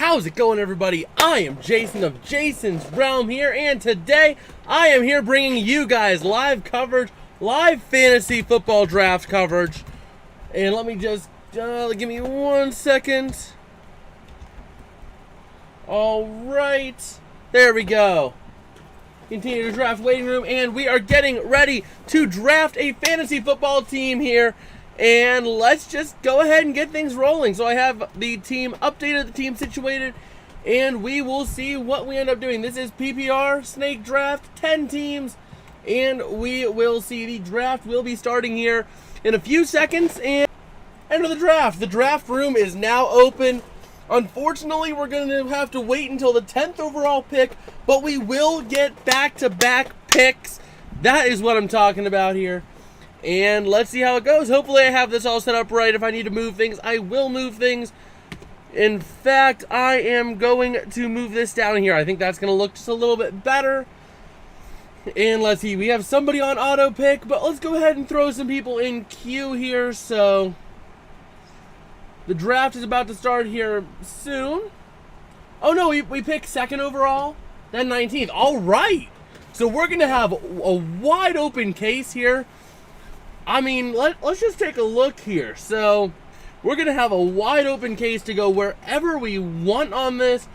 How's it going, everybody? I am Jason of Jason's Realm here, and today I am here bringing you guys live coverage, live fantasy football draft coverage. And let me just, give me 1 second. Alright, there we go. Continue to draft waiting room, and we are getting ready to draft a fantasy football team here. And let's just go ahead and get things rolling. So I have the team updated, the team situated, and we will see what we end up doing. This is PPR, snake draft, 10 teams, and we will see the draft will be starting here in a few seconds. And enter the draft. The draft room is now open. Unfortunately, we're going to have to wait until the 10th overall pick, but we will get back-to-back picks. That is what I'm talking about here. And let's see how it goes. Hopefully I have this all set up right. If I need to move things, I will move things. In fact, I am going to move this down here. I think that's going to look just a little bit better. And let's see. We have somebody on auto pick, but let's go ahead and throw some people in queue here. So the draft is about to start here soon. Oh, no, we pick second overall, then 19th. All right. So we're going to have a wide open case here. I mean, let's just take a look here. So we're going to have a wide open case to go wherever we want on this.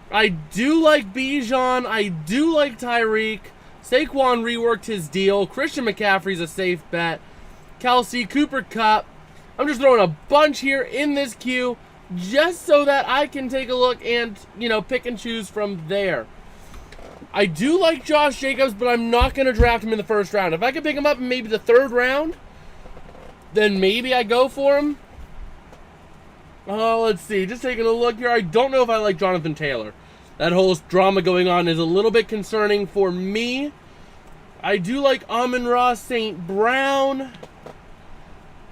I do like Bijan. I do like Tyreek. Saquon reworked his deal. Christian McCaffrey's a safe bet. Kelsey, Cooper Kupp. I'm just throwing a bunch here in this queue just so that I can take a look and, pick and choose from there. I do like Josh Jacobs, but I'm not going to draft him in the first round. If I could pick him up in maybe the third round, then maybe I go for him. Let's see. Just taking a look here. I don't know if I like Jonathan Taylor. That whole drama going on is a little bit concerning for me. I do like Amon-Ra St. Brown.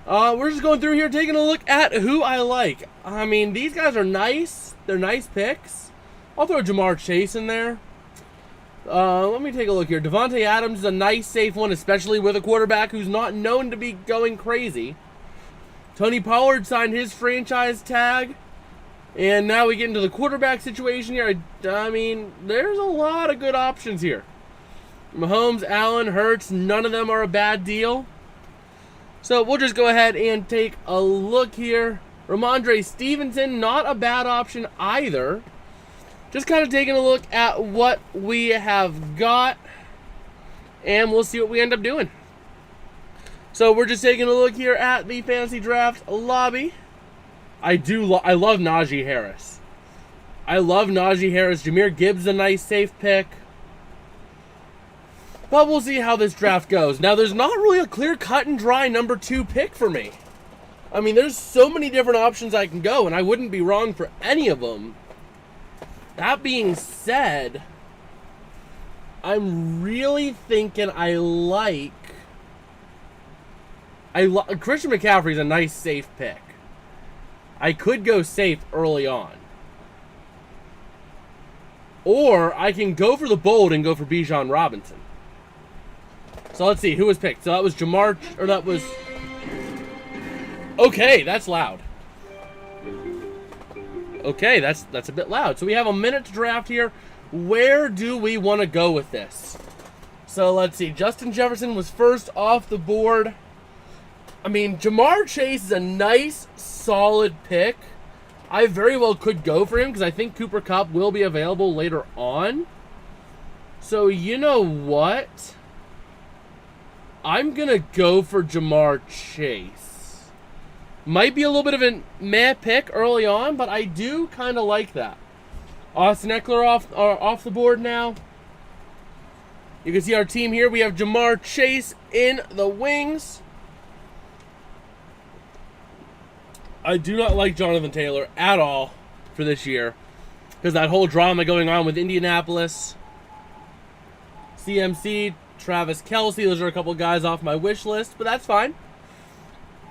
We're just going through here, taking a look at who I like. I mean, these guys are nice. They're nice picks. I'll throw Jamar Chase in there. Let me take a look here. Devontae Adams is a nice, safe one, especially with a quarterback who's not known to be going crazy. Tony Pollard signed his franchise tag. And now we get into the quarterback situation here. I mean, there's a lot of good options here. Mahomes, Allen, Hurts, none of them are a bad deal. So we'll just go ahead and take a look here. Ramondre Stevenson, not a bad option either. Just kind of taking a look at what we have got, and we'll see what we end up doing. So we're just taking a look here at the fantasy draft lobby. I love Najee Harris. I love Najee Harris. Jahmyr Gibbs is a nice safe pick. But we'll see how this draft goes. Now, there's not really a clear cut and dry number 2 pick for me. I mean, there's so many different options I can go, and I wouldn't be wrong for any of them. That being said, I'm really thinking Christian McCaffrey's a nice safe pick. I could go safe early on. Or I can go for the bold and go for Bijan Robinson. So let's see, who was picked? So that was okay, that's loud. Okay, that's a bit loud. So we have a minute to draft here. Where do we want to go with this? So let's see. Justin Jefferson was first off the board. I mean, Jamar Chase is a nice, solid pick. I very well could go for him because I think Cooper Kupp will be available later on. So you know what? I'm going to go for Jamar Chase. Might be a little bit of a meh pick early on, but I do kind of like that. Austin Eckler off the board now. You can see our team here. We have Jamar Chase in the wings. I do not like Jonathan Taylor at all for this year because that whole drama going on with Indianapolis. CMC, Travis Kelce, those are a couple guys off my wish list, but that's fine.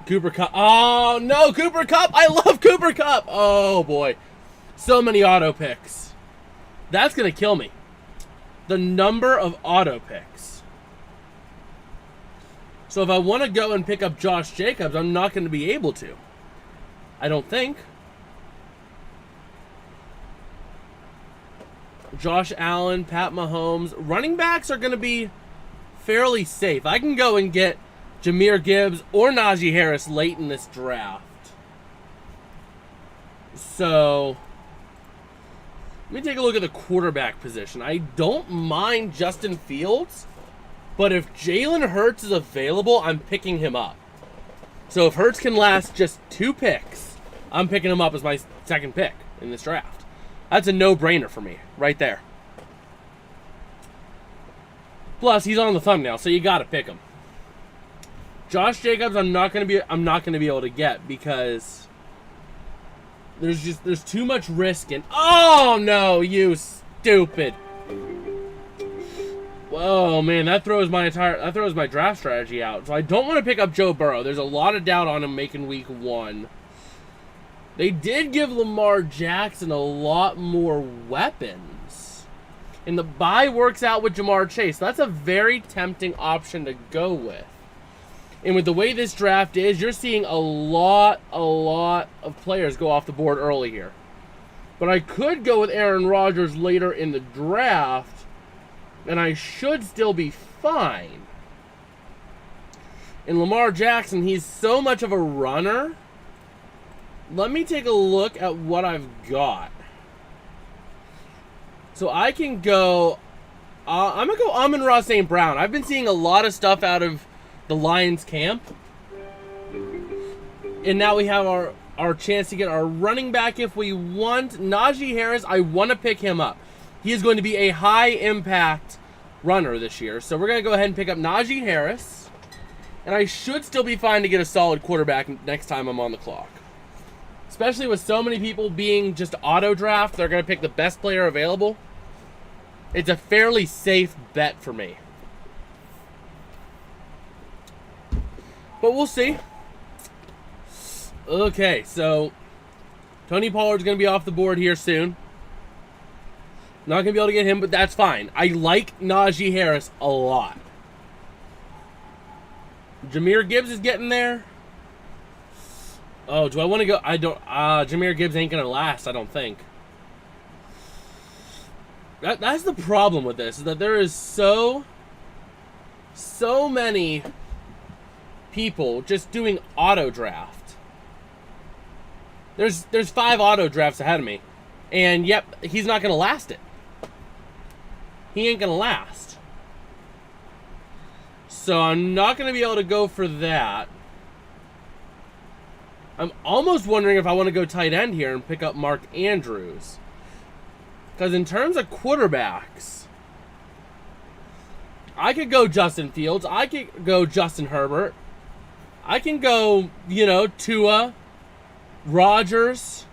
Cooper Kupp. Oh, no, Cooper Kupp. I love Cooper Kupp. Oh, boy. So many auto picks. That's going to kill me. The number of auto picks. So if I want to go and pick up Josh Jacobs, I'm not going to be able to. I don't think. Josh Allen, Pat Mahomes. Running backs are going to be fairly safe. I can go and get Jahmyr Gibbs or Najee Harris late in this draft. So, let me take a look at the quarterback position. I don't mind Justin Fields, but if Jalen Hurts is available, I'm picking him up. So if Hurts can last just 2 picks, I'm picking him up as my second pick in this draft. That's a no-brainer for me, right there. Plus, he's on the thumbnail, so you got to pick him. Josh Jacobs, I'm not going to be able to get because there's too much risk in. Oh no, you stupid! Whoa, man, that throws my draft strategy out. So I don't want to pick up Joe Burrow. There's a lot of doubt on him making week 1. They did give Lamar Jackson a lot more weapons. And the bye works out with Jamar Chase. That's a very tempting option to go with. And with the way this draft is, you're seeing a lot of players go off the board early here. But I could go with Aaron Rodgers later in the draft, and I should still be fine. And Lamar Jackson, he's so much of a runner. Let me take a look at what I've got. So I can go... I'm going to go Amon-Ra St. Brown. I've been seeing a lot of stuff out of the Lions camp. And now we have our chance to get our running back if we want. Najee Harris, I want to pick him up. He is going to be a high-impact runner this year. So we're going to go ahead and pick up Najee Harris. And I should still be fine to get a solid quarterback next time I'm on the clock. Especially with so many people being just auto-draft, they're going to pick the best player available. It's a fairly safe bet for me. But we'll see. Okay, so Tony Pollard's going to be off the board here soon. Not going to be able to get him, but that's fine. I like Najee Harris a lot. Jahmyr Gibbs is getting there. Oh, do I want to go? I don't. Jahmyr Gibbs ain't going to last, I don't think. That's the problem with this, is that there is so many people just doing auto draft. There's 5 auto drafts ahead of me. And yep, he's not going to last it. He ain't going to last. So I'm not going to be able to go for that. I'm almost wondering if I want to go tight end here and pick up Mark Andrews. Because in terms of quarterbacks, I could go Justin Fields. I could go Justin Herbert. I can go, Tua, Rodgers.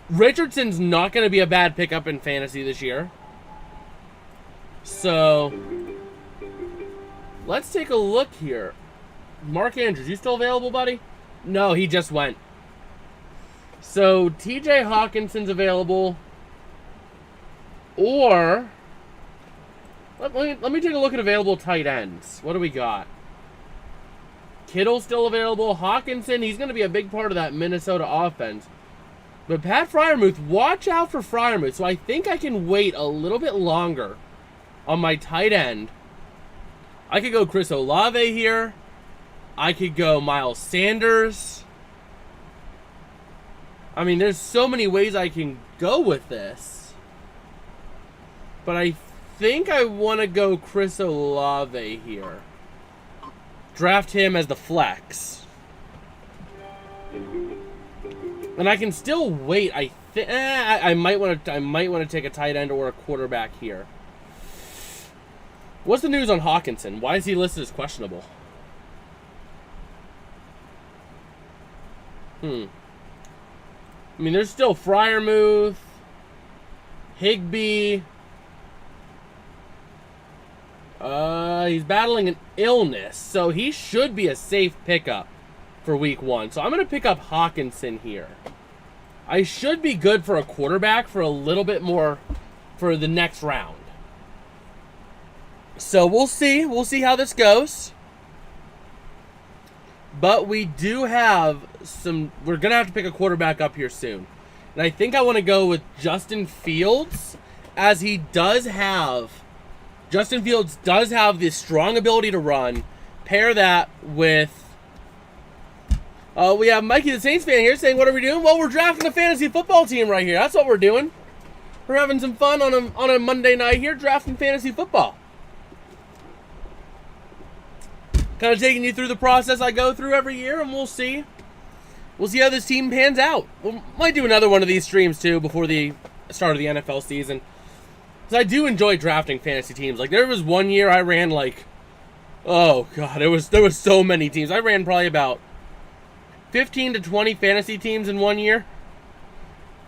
Richardson's not going to be a bad pickup in fantasy this year. So, let's take a look here. Mark Andrews, you still available, buddy? No, he just went. So, TJ Hawkinson's available. Or, let me take a look at available tight ends. What do we got? Kittle's still available. Hawkinson, he's going to be a big part of that Minnesota offense. But Pat Freiermuth, watch out for Freiermuth. So I think I can wait a little bit longer on my tight end. I could go Chris Olave here. I could go Miles Sanders. I mean, there's so many ways I can go with this. But I think I want to go Chris Olave here. Draft him as the flex. And I can still wait. I might want to take a tight end or a quarterback here. What's the news on Hawkinson? Why is he listed as questionable? I mean, there's still Freiermuth, Higbee. He's battling an illness, so he should be a safe pickup for week 1. So I'm going to pick up Hawkinson here. I should be good for a quarterback for a little bit more for the next round. So we'll see. We'll see how this goes. But we do have some... We're going to have to pick a quarterback up here soon. And I think I want to go with Justin Fields as he does have, Justin Fields does have this strong ability to run. Pair that with, we have Mikey the Saints fan here saying, what are we doing? Well, we're drafting a fantasy football team right here. That's what we're doing. We're having some fun on a Monday night here, drafting fantasy football. Kind of taking you through the process I go through every year, and we'll see. We'll see how this team pans out. We might do another one of these streams, too, before the start of the NFL season. Because I do enjoy drafting fantasy teams. Like, there was one year I ran, like, oh, God, there was so many teams. I ran probably about 15 to 20 fantasy teams in one year.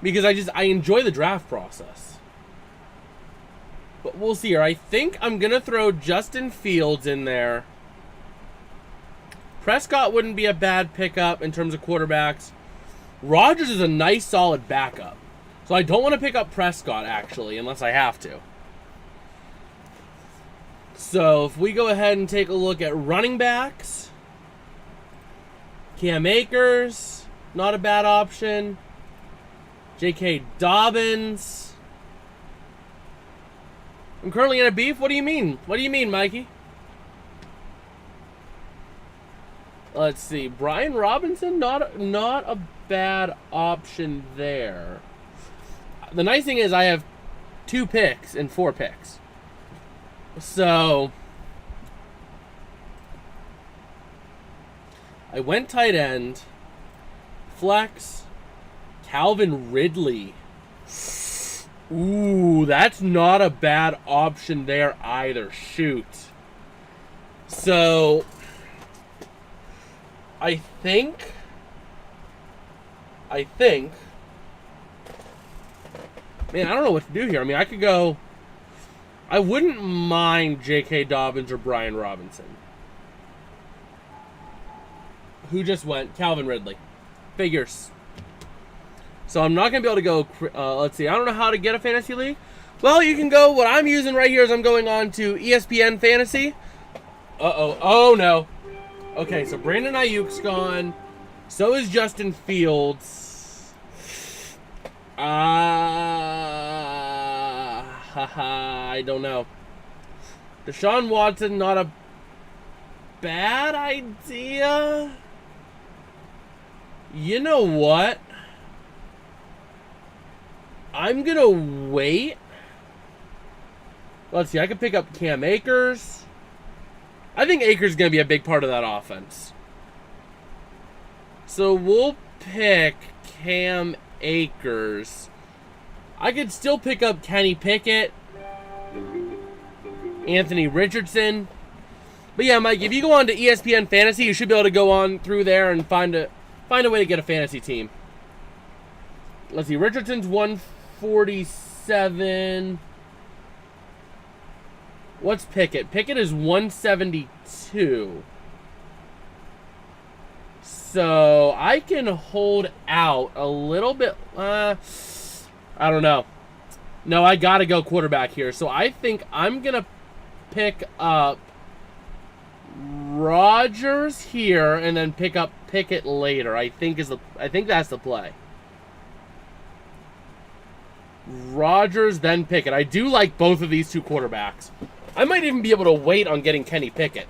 Because I enjoy the draft process. But we'll see here. I think I'm going to throw Justin Fields in there. Prescott wouldn't be a bad pickup in terms of quarterbacks. Rodgers is a nice, solid backup. So I don't want to pick up Prescott, actually, unless I have to. So if we go ahead and take a look at running backs. Cam Akers, not a bad option. J.K. Dobbins. I'm currently in a beef? What do you mean? What do you mean, Mikey? Let's see. Brian Robinson, not a bad option there. The nice thing is I have 2 picks and 4 picks. So I went tight end. Flex. Calvin Ridley. Ooh, that's not a bad option there either. Shoot. So I think man, I don't know what to do here. I mean, I could go, I wouldn't mind J.K. Dobbins or Brian Robinson. Who just went? Calvin Ridley. Figures. So I'm not going to be able to go, let's see, I don't know how to get a fantasy league. Well, you can go, what I'm using right here is I'm going on to ESPN Fantasy. Oh no. Okay, so Brandon Ayuk's gone. So is Justin Fields. I don't know. Deshaun Watson, not a bad idea. You know what? I'm going to wait. Let's see, I could pick up Cam Akers. I think Akers is going to be a big part of that offense. So we'll pick Cam Akers. I could still pick up Kenny Pickett, Anthony Richardson. But yeah, Mike, if you go on to ESPN Fantasy, you should be able to go on through there and find a way to get a fantasy team. Let's see, Richardson's 147. What's Pickett? Pickett is 172. So I can hold out a little bit. I don't know. No, I got to go quarterback here. So I think I'm going to pick up Rodgers here and then pick up Pickett later. I think that's the play. Rodgers, then Pickett. I do like both of these two quarterbacks. I might even be able to wait on getting Kenny Pickett.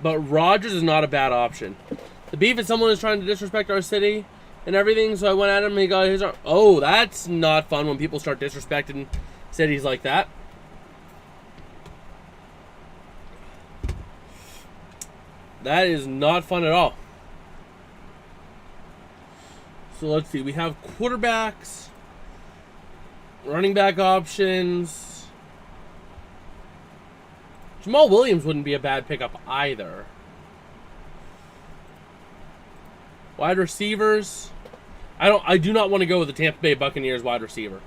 But Rodgers is not a bad option. The beef is someone who's trying to disrespect our city and everything, so I went at him and he got his arm. Oh, that's not fun when people start disrespecting cities like that. That is not fun at all. So let's see. We have quarterbacks, running back options. Jamal Williams wouldn't be a bad pickup either. Wide receivers. I do not want to go with the Tampa Bay Buccaneers wide receiver.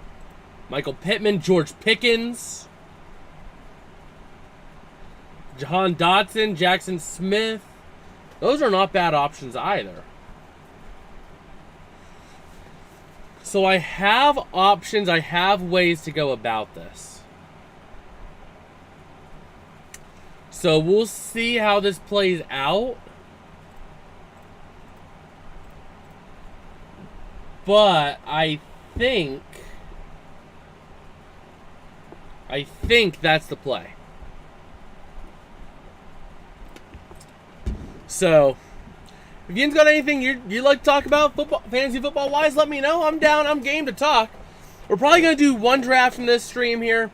Michael Pittman, George Pickens, Jahan Dotson, Jackson Smith. Those are not bad options either. So I have options. I have ways to go about this. So we'll see how this plays out. But I think that's the play. So, if Ian's got anything you'd like to talk about fantasy football wise, let me know. I'm down. I'm game to talk. We're probably going to do one draft in this stream here,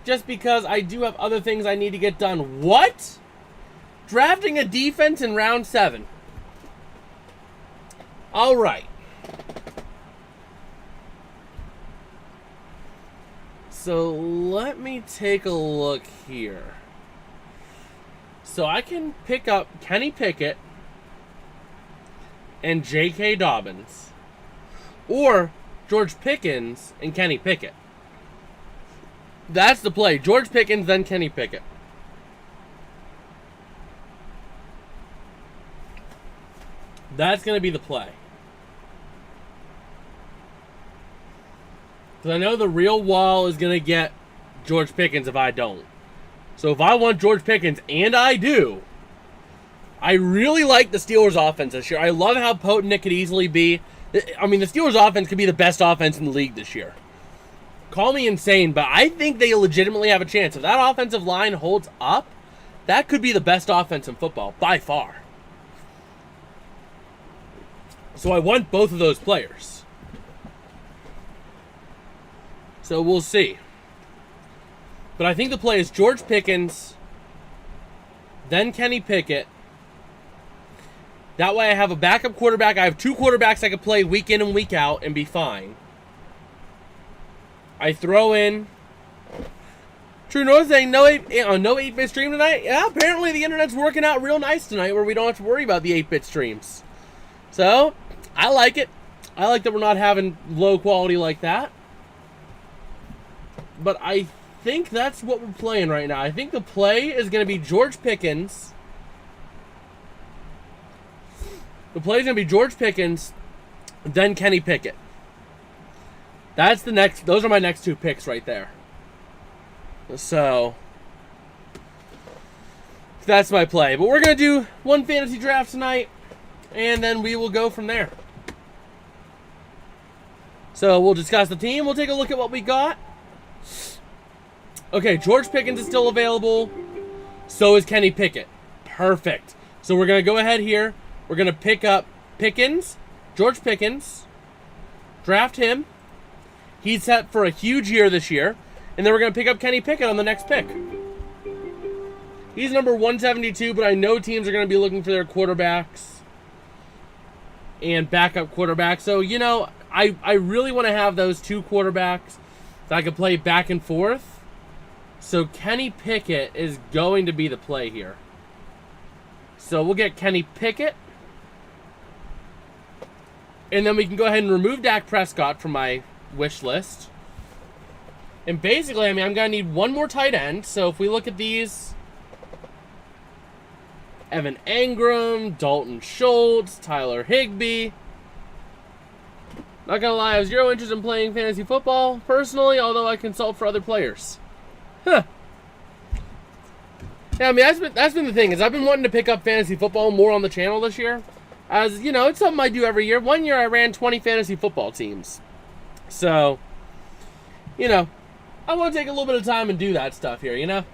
just because I do have other things I need to get done. What? Drafting a defense in round 7. All right. So let me take a look here. So I can pick up Kenny Pickett and J.K. Dobbins, or George Pickens and Kenny Pickett. That's the play. George Pickens, then Kenny Pickett. That's going to be the play. Because I know the real wall is going to get George Pickens if I don't. So if I want George Pickens, and I do, I really like the Steelers' offense this year. I love how potent it could easily be. I mean, the Steelers' offense could be the best offense in the league this year. Call me insane, but I think they legitimately have a chance. If that offensive line holds up, that could be the best offense in football, by far. So I want both of those players. So we'll see. But I think the play is George Pickens, then Kenny Pickett. That way I have a backup quarterback. I have 2 quarterbacks I could play week in and week out and be fine. I throw in True North saying no 8-bit stream tonight. Yeah, apparently the internet's working out real nice tonight where we don't have to worry about the 8-bit streams. So, I like it. I like that we're not having low quality like that. But I think that's what we're playing right now. I think the play is going to be George Pickens. The play is going to be George Pickens, then Kenny Pickett. That's the next. Those are my next 2 picks right there. So that's my play. But we're going to do one fantasy draft tonight, and then we will go from there. So we'll discuss the team. We'll take a look at what we got. Okay, George Pickens is still available. So is Kenny Pickett. Perfect. So we're going to go ahead here. We're going to pick up Pickens, George Pickens, draft him. He's set for a huge year this year. And then we're going to pick up Kenny Pickett on the next pick. He's number 172, but I know teams are going to be looking for their quarterbacks and backup quarterbacks. So, you know, I really want to have those 2 quarterbacks that I can play back and forth. So Kenny Pickett is going to be the play here. So we'll get Kenny Pickett. And then we can go ahead and remove Dak Prescott from my wish list. And basically, I mean, I'm going to need one more tight end. So if we look at these, Evan Engram, Dalton Schultz, Tyler Higbee. Not going to lie, I have 0 interest in playing fantasy football personally, although I consult for other players. Huh. Yeah, I mean, that's been the thing, is I've been wanting to pick up fantasy football more on the channel this year. As, you know, it's something I do every year. One year I ran 20 fantasy football teams. So, you know, I want to take a little bit of time and do that stuff here, you know?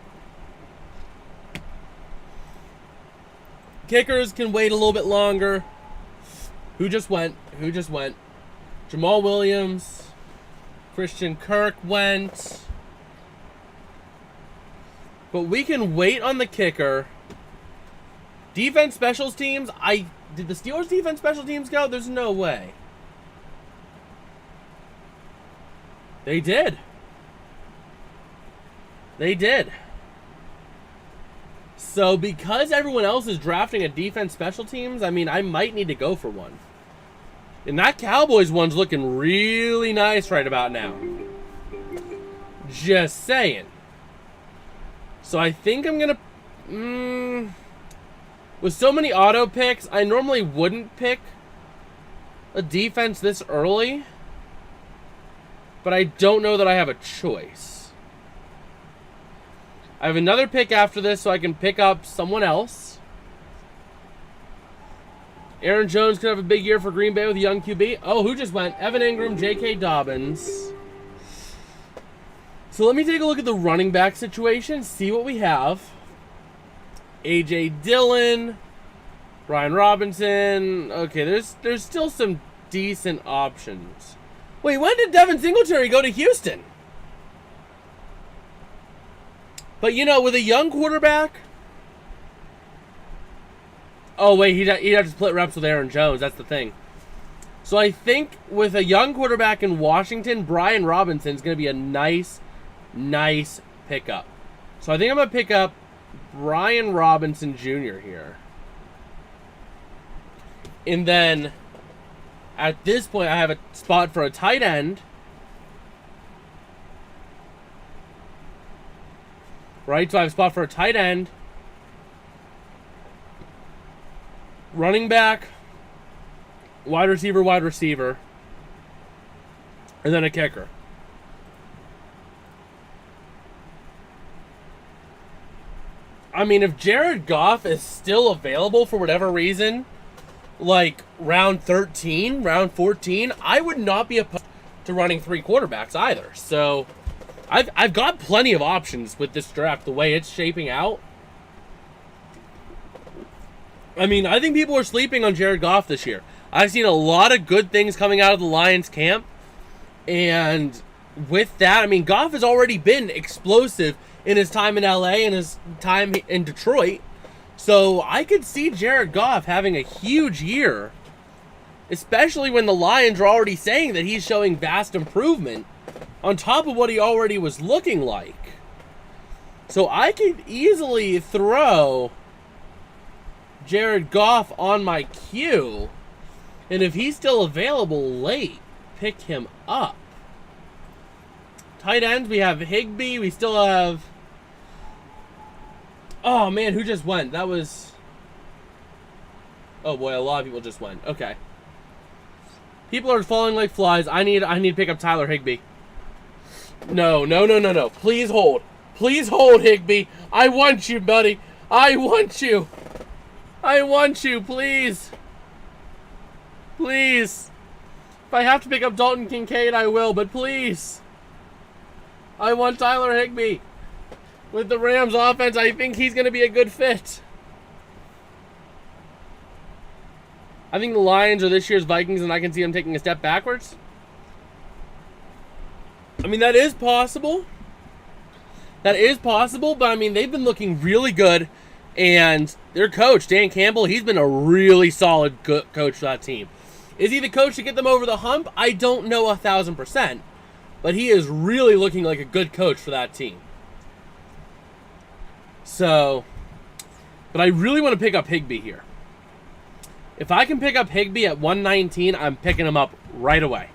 Kickers can wait a little bit longer. Who just went? Jamal Williams. Christian Kirk went. But we can wait on the kicker. Defense specials teams. Did the Steelers defense special teams go? There's no way. They did. So because everyone else is drafting a defense special teams, I mean, I might need to go for one. And that Cowboys one's looking really nice right about now. Just saying. So I think I'm going to... with so many auto picks, I normally wouldn't pick a defense this early. But I don't know that I have a choice. I have another pick after this so I can pick up someone else. Aaron Jones could have a big year for Green Bay with a young QB. Oh, who just went? Evan Ingram, J.K. Dobbins. So let me take a look at the running back situation, see what we have. A.J. Dillon, Brian Robinson. Okay, there's still some decent options. Wait, when did Devin Singletary go to Houston? But, you know, with a young quarterback... Oh, wait, he'd have to split reps with Aaron Jones. That's the thing. So I think with a young quarterback in Washington, Brian Robinson's going to be a nice pickup. So I think I'm going to pick up Brian Robinson Jr. here. And then, at this point, I have a spot for a tight end. Right, so I have a spot for a tight end. Running back, wide receiver, and then a kicker. I mean, if Jared Goff is still available for whatever reason, like round 13, round 14, I would not be opposed to running 3 quarterbacks either. So, I've got plenty of options with this draft, the way it's shaping out. I mean, I think people are sleeping on Jared Goff this year. I've seen a lot of good things coming out of the Lions camp. And with that, I mean, Goff has already been explosive in his time in LA and his time in Detroit. So I could see Jared Goff having a huge year. Especially when the Lions are already saying that he's showing vast improvement on top of what he already was looking like. So I could easily throw Jared Goff on my queue, and if he's still available late, pick him up. Tight ends, we have Higbee. We still have... Oh, man, who just went? That was... Oh, boy, a lot of people just went. Okay. People are falling like flies. I need to pick up Tyler Higbee. No. Please hold. Please hold, Higbee. I want you, buddy. I want you. I want you, please. Please. If I have to pick up Dalton Kincaid, I will, but please. I want Tyler Higbee. With the Rams offense, I think he's going to be a good fit. I think the Lions are this year's Vikings, and I can see them taking a step backwards. I mean, that is possible. That is possible, but I mean, they've been looking really good. And their coach, Dan Campbell, he's been a really solid coach for that team. Is he the coach to get them over the hump? I don't know 1,000%. But he is really looking like a good coach for that team. So, but I really want to pick up Higbee here. If I can pick up Higbee at 119, I'm picking him up right away.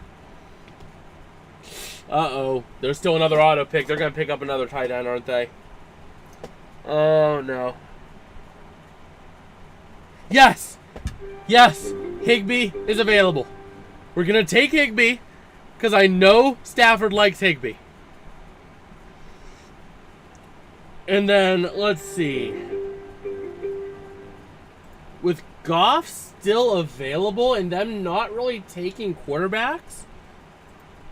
Uh-oh. There's still another auto pick. They're going to pick up another tight end, aren't they? Oh, no. Yes! Yes! Higbee is available. We're going to take Higbee because I know Stafford likes Higbee. And then, let's see. With Goff still available and them not really taking quarterbacks,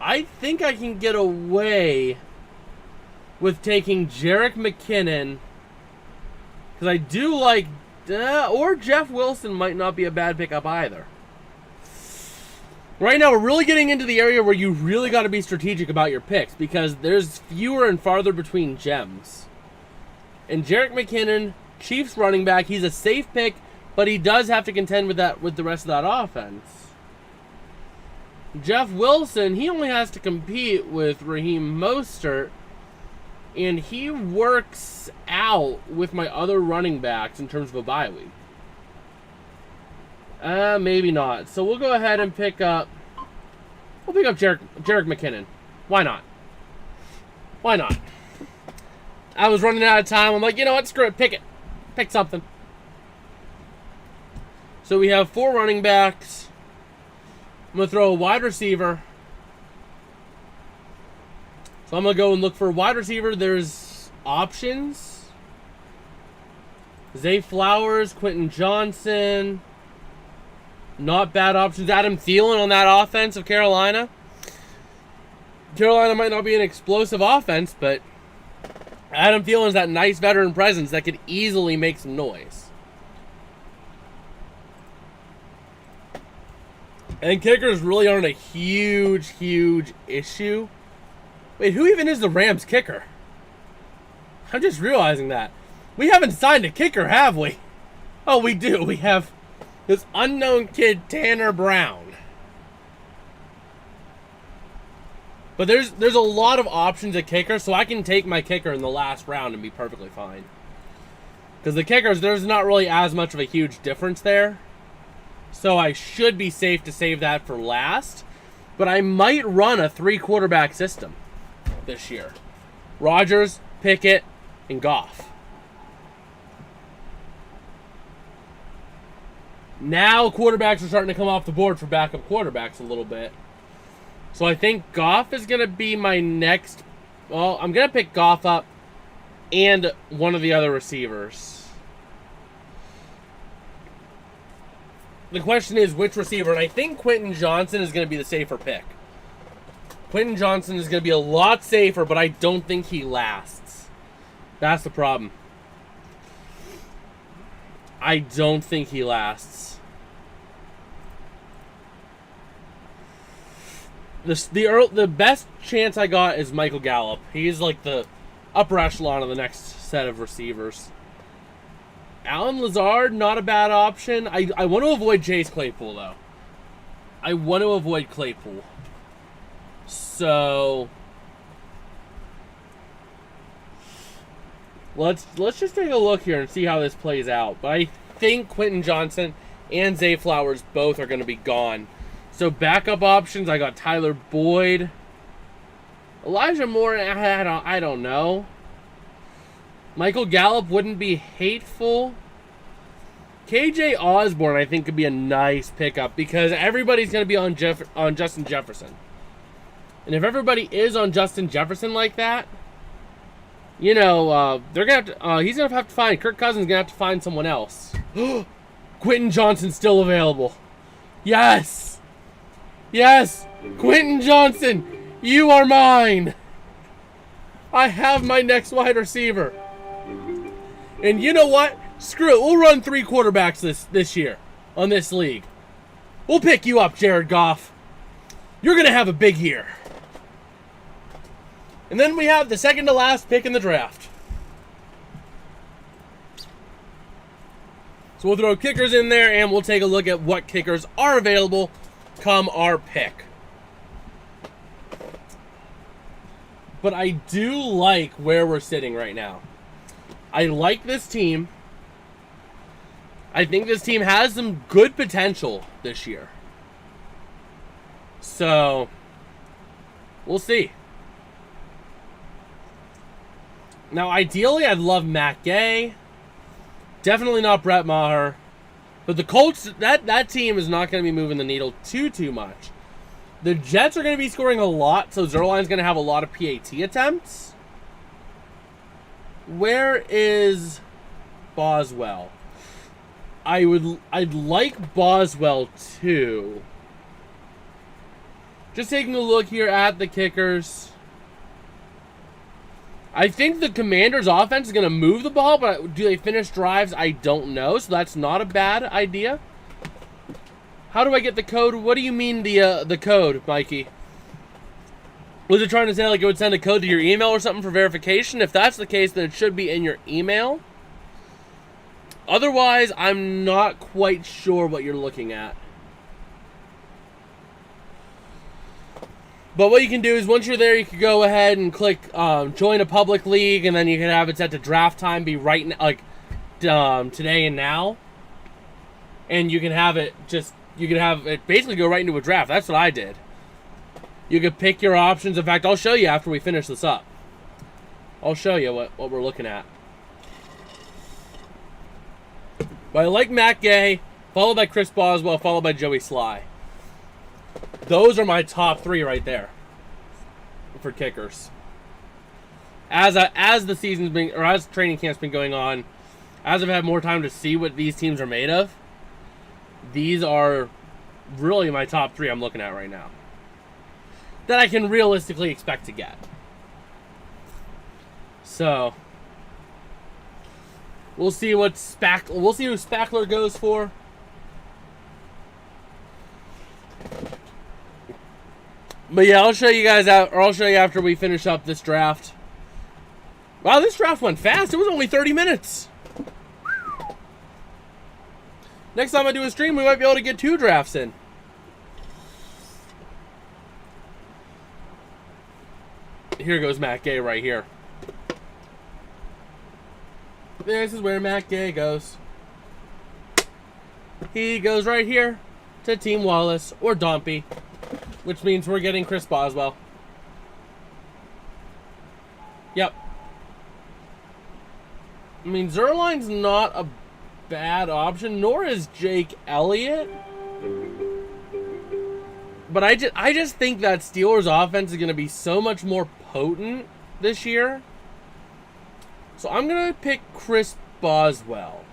I think I can get away with taking Jerick McKinnon because I do like... or Jeff Wilson might not be a bad pickup either. Right now, we're really getting into the area where you really got to be strategic about your picks because there's fewer and farther between gems. And Jerick McKinnon, Chiefs running back, he's a safe pick, but he does have to contend with the rest of that offense. Jeff Wilson, he only has to compete with Raheem Mostert, and he works out with my other running backs in terms of a bye week. Maybe not. So we'll go ahead and pick up... We'll pick up Jerick McKinnon. Why not? Why not? I was running out of time. I'm like, you know what? Screw it. Pick it. Pick something. So we have 4 running backs. I'm going to throw a wide receiver. So I'm going to go and look for a wide receiver. There's options. Zay Flowers, Quentin Johnson. Not bad options. Adam Thielen on that offense of Carolina. Carolina might not be an explosive offense, but Adam Thielen is that nice veteran presence that could easily make some noise. And kickers really aren't a huge issue. Wait, who even is the Rams kicker? I'm just realizing that. We haven't signed a kicker, have we? Oh, we do. We have this unknown kid, Tanner Brown. But there's a lot of options at kicker, so I can take my kicker in the last round and be perfectly fine. Because the kickers, there's not really as much of a huge difference there. So I should be safe to save that for last. But I might run a 3-quarterback system this year. Rodgers, Pickett, and Goff. Now quarterbacks are starting to come off the board for backup quarterbacks a little bit. So I think Goff is going to be my next... Well, I'm going to pick Goff up and one of the other receivers. The question is which receiver, and I think Quentin Johnson is going to be the safer pick. Quentin Johnson is going to be a lot safer, but I don't think he lasts. That's the problem. I don't think he lasts. The best chance I got is Michael Gallup. He's like the upper echelon of the next set of receivers. Alan Lazard, not a bad option. I want to avoid Chase Claypool, though. I want to avoid Claypool. So let's just take a look here and see how this plays out. But I think Quentin Johnson and Zay Flowers both are going to be gone. So backup options, I got Tyler Boyd. Elijah Moore, I don't know. Michael Gallup wouldn't be hateful. KJ Osborne, I think, could be a nice pickup because everybody's going to be on Justin Jefferson. And if everybody is on Justin Jefferson like that, you know, they're gonna have to, he's going to have to find, Kirk Cousins is going to have to find someone else. Quentin Johnson's still available. Yes! Yes! Quentin Johnson, you are mine! I have my next wide receiver. And you know what? Screw it. We'll run 3 quarterbacks this year on this league. We'll pick you up, Jared Goff. You're going to have a big year. And then we have the second to last pick in the draft. So we'll throw kickers in there, and we'll take a look at what kickers are available come our pick. But I do like where we're sitting right now. I like this team. I think this team has some good potential this year. So, we'll see. Now, ideally, I'd love Matt Gay. Definitely not Brett Maher. But the Colts, that team is not going to be moving the needle too much. The Jets are going to be scoring a lot, so Zerline's going to have a lot of PAT attempts. Where is Boswell? I'd like Boswell too. Just taking a look here at the kickers. I think the Commanders' offense is going to move the ball, but do they finish drives? I don't know, so that's not a bad idea. How do I get the code? What do you mean the code, Mikey? Was it trying to say like it would send a code to your email or something for verification? If that's the case, then it should be in your email. Otherwise, I'm not quite sure what you're looking at. But what you can do is once you're there, you can go ahead and click join a public league, and then you can have it set to draft time be right today and now. And you can have it basically go right into a draft. That's what I did. You can pick your options. In fact, I'll show you after we finish this up. I'll show you what we're looking at. But I like Matt Gay, followed by Chris Boswell, followed by Joey Sly. Those are my top 3 right there for kickers. As the season's been, or as training camp's been going on, as I've had more time to see what these teams are made of, these are really my top 3 I'm looking at right now that I can realistically expect to get. So we'll see what we'll see who Spackler goes for. But yeah, I'll show you guys out, or I'll show you after we finish up this draft. Wow, this draft went fast. It was only 30 minutes. Next time I do a stream, we might be able to get 2 drafts in. Here goes Matt Gay right here. This is where Matt Gay goes. He goes right here to Team Wallace or Dompey, which means we're getting Chris Boswell. Yep. I mean, Zerline's not a bad option, nor is Jake Elliott. But I just think that Steelers' offense is going to be so much more potent this year. So I'm going to pick Chris Boswell.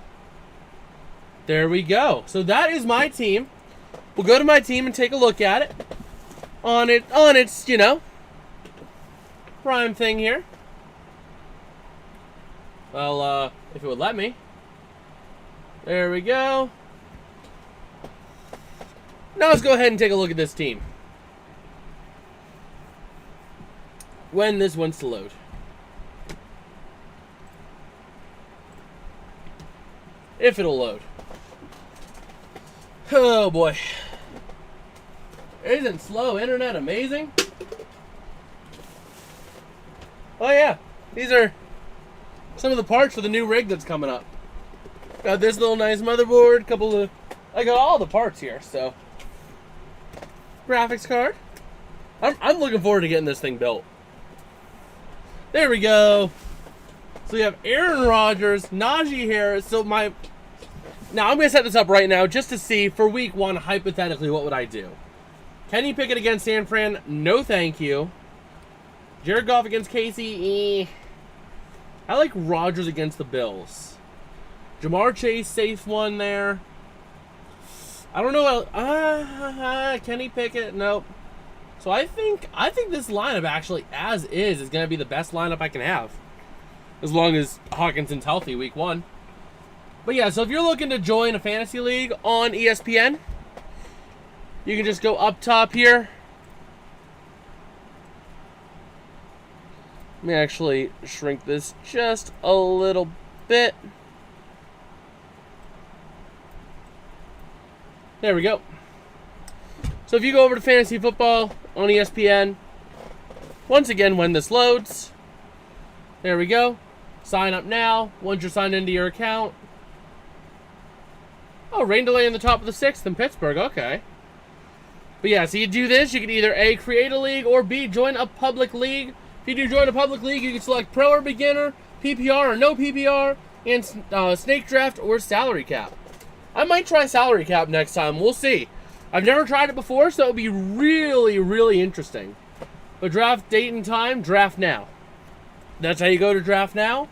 There we go. So that is my team. We'll go to my team and take a look at it. On its, you know, prime thing here. Well, if it would let me. There we go. Now let's go ahead and take a look at this team. When this wants to load. If it'll load. Oh boy. Isn't slow internet amazing? Oh yeah. These are some of the parts for the new rig that's coming up. Got this little nice motherboard, I got all the parts here, so. Graphics card. I'm looking forward to getting this thing built. There we go. So we have Aaron Rodgers, Najee Harris. Now I'm going to set this up right now just to see for week 1, hypothetically, what would I do? Kenny Pickett against San Fran? No thank you. Jared Goff against Casey? I like Rodgers against the Bills. Jamar Chase, safe one there. I don't know. Kenny Pickett, nope. So I think this lineup actually, as is going to be the best lineup I can have. As long as Hawkinson's healthy week 1. But yeah, so if you're looking to join a fantasy league on ESPN, you can just go up top here. Let me actually shrink this just a little bit. There we go. So if you go over to Fantasy Football on ESPN, once again, when this loads, there we go. Sign up now. Once you're signed into your account. Oh, rain delay in the top of the 6th in Pittsburgh. Okay. But yeah, so you do this. You can either A, create a league, or B, join a public league. If you do join a public league, you can select pro or beginner, PPR or no PPR, and snake draft or salary cap. I might try salary cap next time. We'll see. I've never tried it before, so it'll be really, really interesting. But draft date and time, draft now. That's how you go to draft now.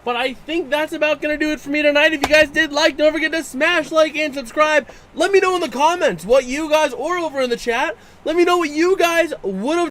But I think that's about going to do it for me tonight. If you guys did like, don't forget to smash like and subscribe. Let me know in the comments what you guys, or over in the chat, let me know what you guys would have